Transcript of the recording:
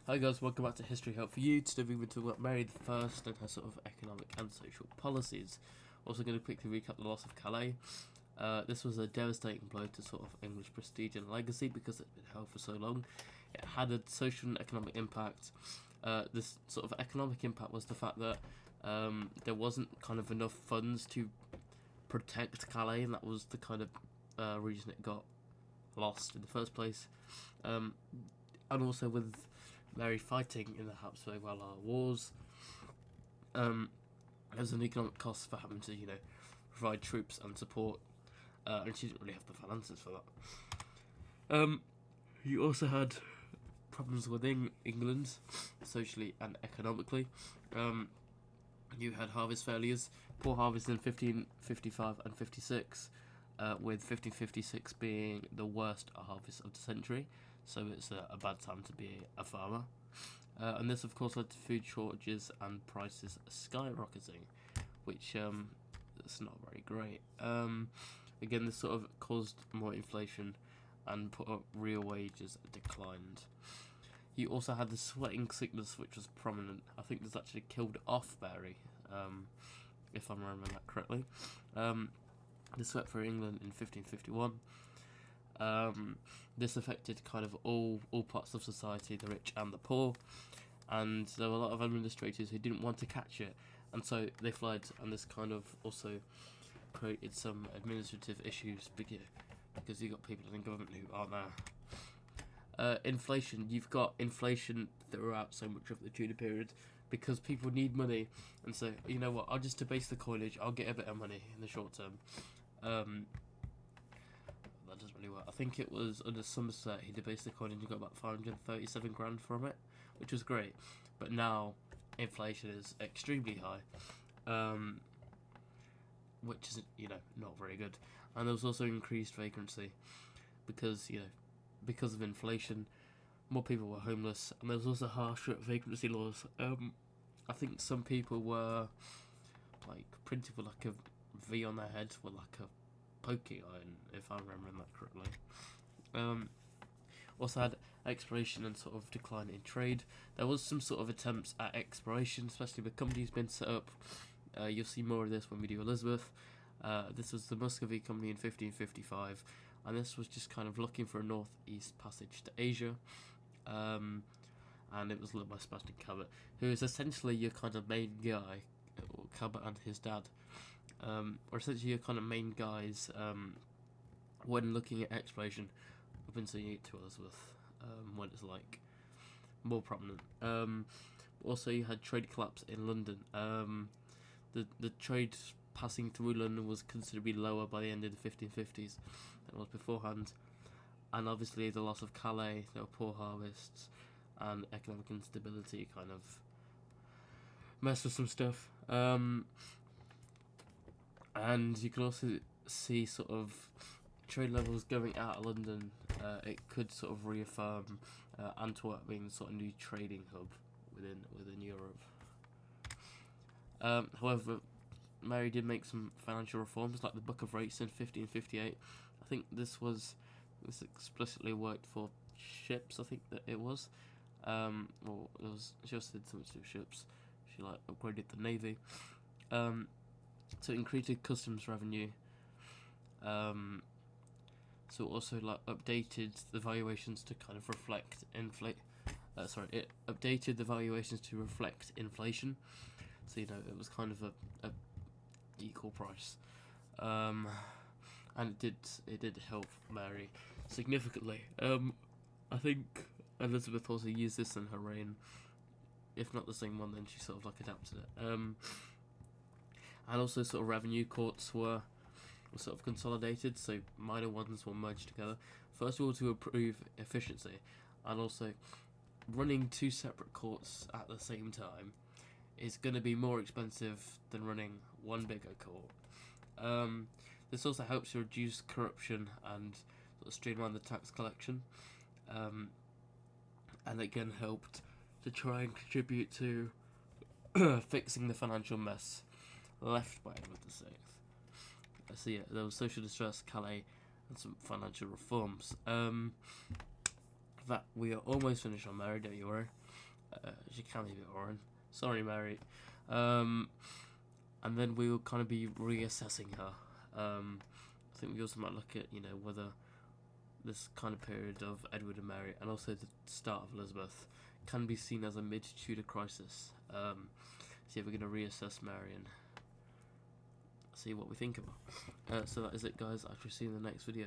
Hi guys, welcome back to History Help for You. Today we're going to talk about Mary the First and her sort of economic and social policies. Also going to quickly recap the loss of Calais. This was a devastating blow to sort of English prestige and legacy because it had been held for so long. It had a social and economic impact. This sort of economic impact was the fact that there wasn't kind of enough funds to protect Calais, and that was the kind of reason it got lost in the first place. And also with Mary fighting in the Habsburg-Valar Wars, there was an economic cost for having to, provide troops and support, and she didn't really have the finances for that. You also had problems within England, socially and economically. You had harvest failures, poor harvest in 1555 and 56, with 1556 being the worst harvest of the century, so it's a bad time to be a farmer. And this, of course, led to food shortages and prices skyrocketing, which is not very great. Again, this sort of caused more inflation and put up real wages declined. You also had the sweating sickness, which was prominent. I think this actually killed off Mary, if I'm remembering that correctly. The sweat for England in 1551. This affected kind of all parts of society, the rich and the poor, and there were a lot of administrators who didn't want to catch it, and so they fled, and this kind of also created some administrative issues because you got people in government who aren't there. Inflation. You've got inflation throughout so much of the Tudor period because people need money, and so, you know what, I'll just debase the coinage, I'll get a bit of money in the short term. That doesn't really work. I think it was under Somerset he debased the coinage and got about 537 grand from it, which was great. But now inflation is extremely high, which is, not very good. And there was also increased vacancy because, because of inflation, more people were homeless, and there was also harsher vacancy laws. I think some people were printed with a V on their head with a poking iron, if I'm remembering that correctly. Also had exploration and sort of decline in trade. There was some sort of attempts at exploration, especially with companies being set up. You'll see more of this when we do Elizabeth. This was the Muscovy Company in 1555, and this was just kind of looking for a northeast passage to Asia. And it was led by Sebastian Cabot, who is essentially your kind of main guy, or Cabot and his dad. Or essentially your kind of main guys when looking at exploration up until you get to Elizabeth, when it's more prominent. Also, you had trade collapse in London. The trade passing through London was considerably lower by the end of the 1550s than it was beforehand, and obviously the loss of Calais, there were poor harvests, and economic instability kind of messed with some stuff. And you can also see sort of trade levels going out of London. It could sort of reaffirm Antwerp being sort of new trading hub within Europe. However, Mary did make some financial reforms, like the Book of Rates in 1558. I think this explicitly worked for ships. I think that it was. She also did something to do with ships. She upgraded the navy. So increased customs revenue. So also updated the valuations to kind of reflect it updated the valuations to reflect inflation. So it was kind of a equal price. And it did help Mary significantly. I think Elizabeth also used this in her reign. If not the same one, then she sort of adapted it. And also sort of revenue courts were sort of consolidated, so minor ones were merged together. First of all, to improve efficiency, and also running two separate courts at the same time is going to be more expensive than running one bigger court. This also helps to reduce corruption and sort of streamline the tax collection, and again helped to try and contribute to fixing the financial mess left by Edward VI. So yeah, there was social distress, Calais, and some financial reforms. That we are almost finished on Mary, don't you worry. She can be a bit boring. Sorry, Mary. And then we'll kind of be reassessing her. I think we also might look at, whether this kind of period of Edward and Mary, and also the start of Elizabeth, can be seen as a mid-Tudor crisis. So yeah, we're going to reassess Mary and see what we think of her. So that is it, guys. I'll see you in the next video.